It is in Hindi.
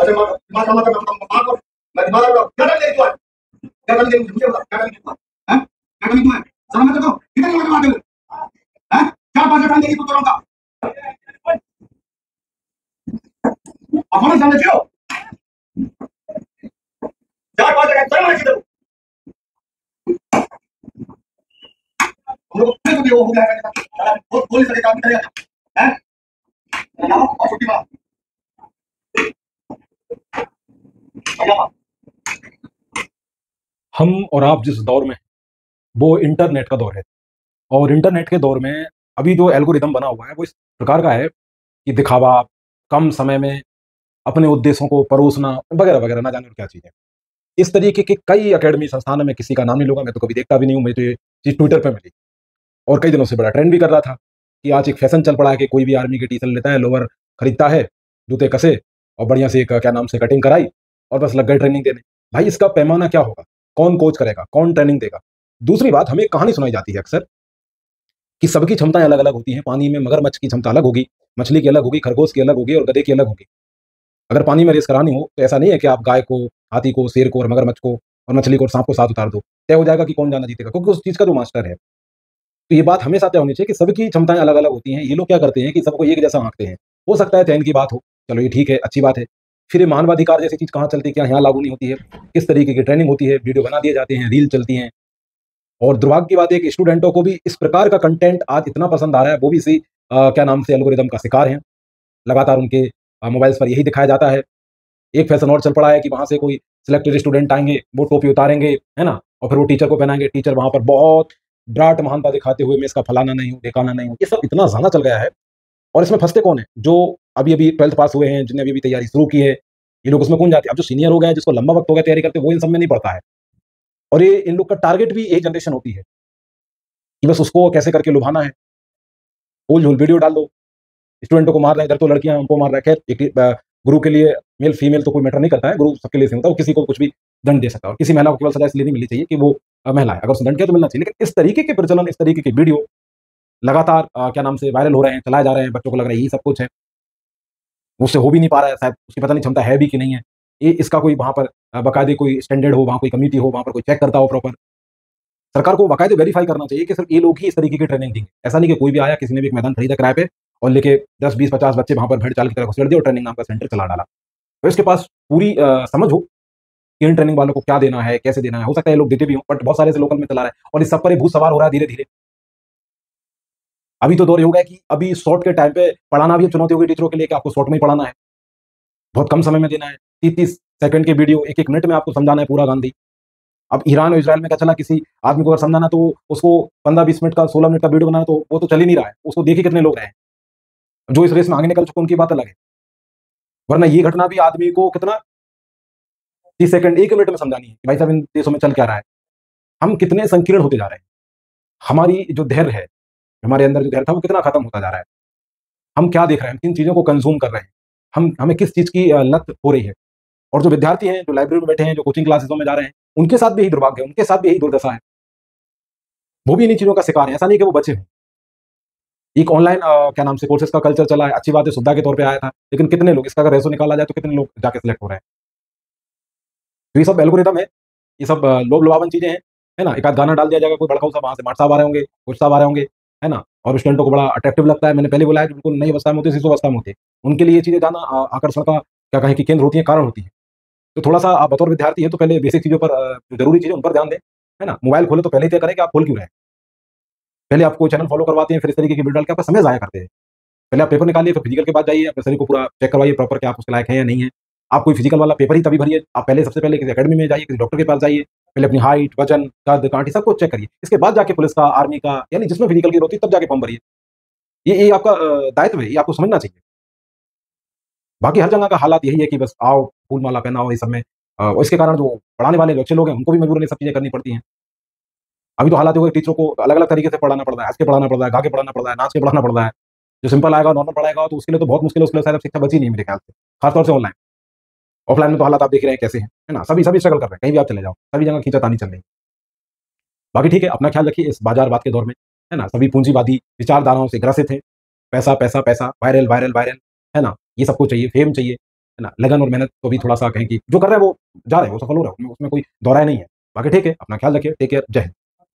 ऐसे मत दिमाग मत मैं दिमाग क्या कर रही तू आज? क्या कर रही मुझे बता, क्या कर रही तू? हैं? क्या कर रही तू है? समझ में तो कितने लोग बात है? हैं? 4-5 टाइम देगी तू तुरंत का। अपन समझ लो 4-5 टाइम चल मार किधर हम लोग फिर भी वो हो गया बहुत पुलिस के काम करेगा हैं? ना और छुट्टी मार हम और आप जिस दौर में हैं, वो इंटरनेट का दौर है। और इंटरनेट के दौर में अभी जो एल्गोरिदम बना हुआ है वो इस प्रकार का है कि दिखावा, कम समय में अपने उद्देश्यों को परोसना वगैरह वगैरह, ना जाने और क्या चीज़ें। इस तरीके के कई अकेडमी संस्थान, में किसी का नाम नहीं लूँगा, मैं तो कभी देखता भी नहीं हूँ, मुझे ये चीज़ ट्विटर पे मिली और कई दिनों से बड़ा ट्रेंड भी कर रहा था कि आज एक फैशन चल पड़ा है कि कोई भी आर्मी की टी-शर्ट लेता है, लोअर खरीदता है, जूते कसे और बढ़िया से एक क्या नाम से कटिंग कराई और बस लग गए ट्रेनिंग देने। भाई इसका पैमाना क्या होगा? कौन कोच करेगा? कौन ट्रेनिंग देगा? दूसरी बात, हमें एक कहानी सुनाई जाती है अक्सर कि सबकी क्षमताएँ अलग-अलग होती हैं। पानी में मगरमच्छ की क्षमता अलग होगी, मछली की अलग होगी, खरगोश की अलग होगी और गधे की अलग होगी। अगर पानी में रेस करानी हो तो ऐसा नहीं है कि आप गाय को, हाथी को, शेर को और मगरमच्छ को और मछली को और सांप को साथ उतार दो। तय हो जाएगा कि कौन ज़्यादा जीतेगा, क्योंकि उस चीज़ का जो मास्टर है। तो ये बात हमेशा तय होनी चाहिए कि सबकी क्षमताएँ अलग-अलग होती हैं। ये लोग क्या करते हैं कि सबको एक जैसा आँकते हैं। हो सकता है चयन की बात हो, चलो ये ठीक है, अच्छी बात है। फिर ये मानवाधिकार जैसी चीज़ कहाँ चलती है, क्या यहाँ लागू नहीं होती है? किस तरीके की ट्रेनिंग होती है, वीडियो बना दिए जाते हैं, रील चलती हैं। और दुर्भाग्य की बात है कि स्टूडेंटों को भी इस प्रकार का कंटेंट आज इतना पसंद आ रहा है, वो भी इसी क्या नाम से एल्गोरिदम का शिकार हैं। लगातार उनके मोबाइल्स पर यही दिखाया जाता है। एक फैशन और चल पड़ा है कि वहाँ से कोई सिलेक्टेड स्टूडेंट आएँगे, वो टोपी उतारेंगे, है ना? और फिर वो टीचर को पहनाएँगे, टीचर वहाँ पर बहुत विराट महानता दिखाते हुए, मैं इसका फलाना नहीं हूँ, ढिकाना नहीं हूँ। ये सब इतना ज़्यादा चल गया है और इसमें फँसते कौन हैं? जो अभी-अभी 12th पास हुए हैं, जिन्होंने अभी-अभी तैयारी शुरू की है, ये लोग उसमें कौन जाते हैं? अब जो सीनियर हो गए हैं, जिसको लंबा वक़्त हो गया तैयारी करते, वो इन सब में नहीं पड़ता है। और ये इन लोग का टारगेट भी यही जनरेशन होती है कि बस उसको कैसे करके लुभाना है। फूल-झूल वीडियो डाल दो, स्टूडेंटों को मार रहे हैं, इधर तो लड़कियाँ हैं, उनको मार रहा है। खैर गुरु के लिए मेल-फीमेल तो कोई मैटर नहीं करता है, गुरु सबके लिए सेम होता है, वो किसी को कुछ भी दंड दे सकता है और किसी महिला को केवल सज़ा इसलिए नहीं मिलनी चाहिए कि वो महिला है। अगर उसे दंड किया तो मिलना चाहिए। लेकिन इस तरीके के प्रचलन, इस तरीके के वीडियो लगातार क्या नाम से वायरल हो रहे हैं, चलाए जा रहे हैं, बच्चों को लग रहा है यही सब कुछ है। उससे हो भी नहीं पा रहा है, शायद उसकी पता नहीं क्षमता है भी कि नहीं है। ये इसका कोई वहाँ पर बाकायदे कोई स्टैंडर्ड हो, वहाँ कोई कमिटी हो, वहाँ पर कोई चेक करता हो प्रॉपर। सरकार को बाकायदे वेरीफ़ाई करना चाहिए कि सिर्फ़ ये लोग ही इस तरीके की ट्रेनिंग देंगे। ऐसा नहीं कि कोई भी आया, किसी ने भी एक मैदान खरीदा किराए पे और लेके 10, 20, 50 बच्चे वहाँ पर भेड़-चाल की तरह घुसेड़ दिए और ट्रेनिंग नाम का सेंटर चला डाला। तो इसके पास पूरी समझ हो कि इन ट्रेनिंग वालों को क्या देना है, कैसे देना है। हो सकता है ये लोग देते भी हों, बट बहुत सारे ऐसे लोकल में चला रहा है और इस सब पर ये भूत सवार हो रहा है धीरे-धीरे। अभी तो दौर ये हो गया है कि अभी शॉर्ट के टाइम पे पढ़ाना भी अब चुनौती हो गई टीचरों के लिए कि आपको शॉर्ट में ही पढ़ाना है। बहुत कम समय में देना है। 30-30 सेकंड की वीडियो, 1-1 मिनट में आपको समझाना है पूरा गांधी। अब ईरान और इज़राइल में क्या चला, किसी आदमी को अगर समझाना तो उसको 15-20 मिनट का, 16 मिनट का वीडियो बनाना, तो वो तो चल ही नहीं रहा है। उसको देख के कितने लोग रहे हैं। जो इस रेस में आगे निकल चुके हैं उनकी बात अलग है। वरना ये घटना भी आदमी को कितना 30 सेकंड, 1 मिनट में समझानी है कि भाई साहब इन देशों में चल क्या रहा है। हम कितने संकीर्ण होते जा रहे हैं। हमारी जो धैर्य है, हमारे अंदर जो धैर्य था वो कितना खत्म होता जा रहा है। हम क्या देख रहे हैं, हम किन चीज़ों को कंज़्यूम कर रहे हैं। हमें किस चीज़ की लत हो रही है। और जो विद्यार्थी हैं, जो लाइब्रेरी में बैठे हैं, जो कोचिंग क्लासेसों में जा रहे हैं, उनके साथ भी यही दुर्भाग्य है, उनके साथ भी यही दुर्दशा है। वो भी इन्हीं चीज़ों का शिकार है, ऐसा नहीं कि वो बचे हों। एक ऑनलाइन क्या नाम से कोर्सेज़ का कल्चर चला है, अच्छी बात है, सुविधा के तौर पे आया था, लेकिन कितने लोग, इसका अगर रेशो निकाला जाए तो कितने लोग जाके सिलेक्ट हो रहे हैं। तो ये सब एल्गोरिदम है, ये सब लोभ-लुभावन चीज़ें हैं, है ना? एक आध गाना डाल दिया जाएगा, कोई भड़काऊ सा, वहाँ से माट साहब आ रहे होंगे, कोच साहब आ रहे होंगे, है ना? और स्टूडेंटों को बड़ा अट्रैक्टिव लगता है। मैंने पहले बोला है कि बिल्कुल नई अवस्था में होती है, शिशु में होती है। उनके लिए ये चीज़ें ज़्यादा आकर्षण का क्या कहें कि केंद्र होती हैं, कारण होती हैं। तो थोड़ा-सा आप बतौर विद्यार्थी हैं तो पहले बेसिक चीज़ों पर जो ज़रूरी चीज़ें उन पर ध्यान दें, है ना? मोबाइल खोले तो पहले ही तय करें कि आप खोल क्यों रहे हैं। पहले आप कोई चैनल फ़ॉलो करवाते हैं, फिर इस तरीके की वीडियो डाल के आपका समय ज़ाया करते हैं। पहले आप पेपर निकालिए, फिर फिज़िकल के पास जाइए, अपने शरीर को पूरा चेक करवाइए प्रॉपर कि आप उसके लायक हैं या नहीं हैं। आप कोई फिज़िकल वाला पेपर ही तभी भरिए, आप पहले सबसे पहले किसी अकेडमी में जाइए, किसी डॉक्टर के पास जाइए, पहले अपनी हाइट, वज़न, कद-काठी सब कुछ चेक करिए। इसके बाद जाके पुलिस का, आर्मी का, यानी जिसमें फिज़िकल की ज़रूरत है तब जाके फॉर्म भरिए। ये आपका दायित्व है, ये आपको समझना चाहिए। बाकी हर जगह का हालात यही है कि बस आओ, फूल-माला पहनाओ, ये सब में और इसके कारण जो पढ़ाने वाले जो अच्छे लोग हैं, उनको भी मजबूरन ये सब चीज़ें करनी पड़ती हैं। अभी तो हालात ये हो गए टीचरों को अलग-अलग तरीके से पढ़ाना पड़ रहा है, हँस के पढ़ाना पड़ रहा है, गा के पढ़ाना पड़ रहा है, नाच के पढ़ाना पड़ रहा है। जो सिंपल आएगा, नॉर्मल पढ़ाएगा तो उसके लिए तो बहुत मुश्किल है, उसके लिए शायद अब शिक्षा बची नहीं है मेरे ख्याल से, खासतौर से ऑनलाइन। ऑफलाइन में तो हालात आप देख रहे हैं कैसे हैं, है ना? सभी सभी स्ट्रगल कर रहे हैं, कहीं भी आप चले जाओ, सभी जगह खींचातानी चल रही है। बाकी ठीक है, अपना ख्याल रखिए इस बाज़ारवाद के दौर में, है ना? सभी पूँजीवादी विचारधाराओं से ग्रसित हैं। पैसा, पैसा, पैसा, वायरल, वायरल, वायरल, है ना? ये सबको चाहिए, फ़ेम चाहिए। है ना, लगन और मेहनत को भी थोड़ा-सा कहें कि जो कर रहे हैं वो जा रहे हैं, वो सफल हो रहे हैं, उसमें कोई दो राय नहीं है। बाकी ठीक है, अपना ख्याल रखिए, टेक केयर, जय हिंद।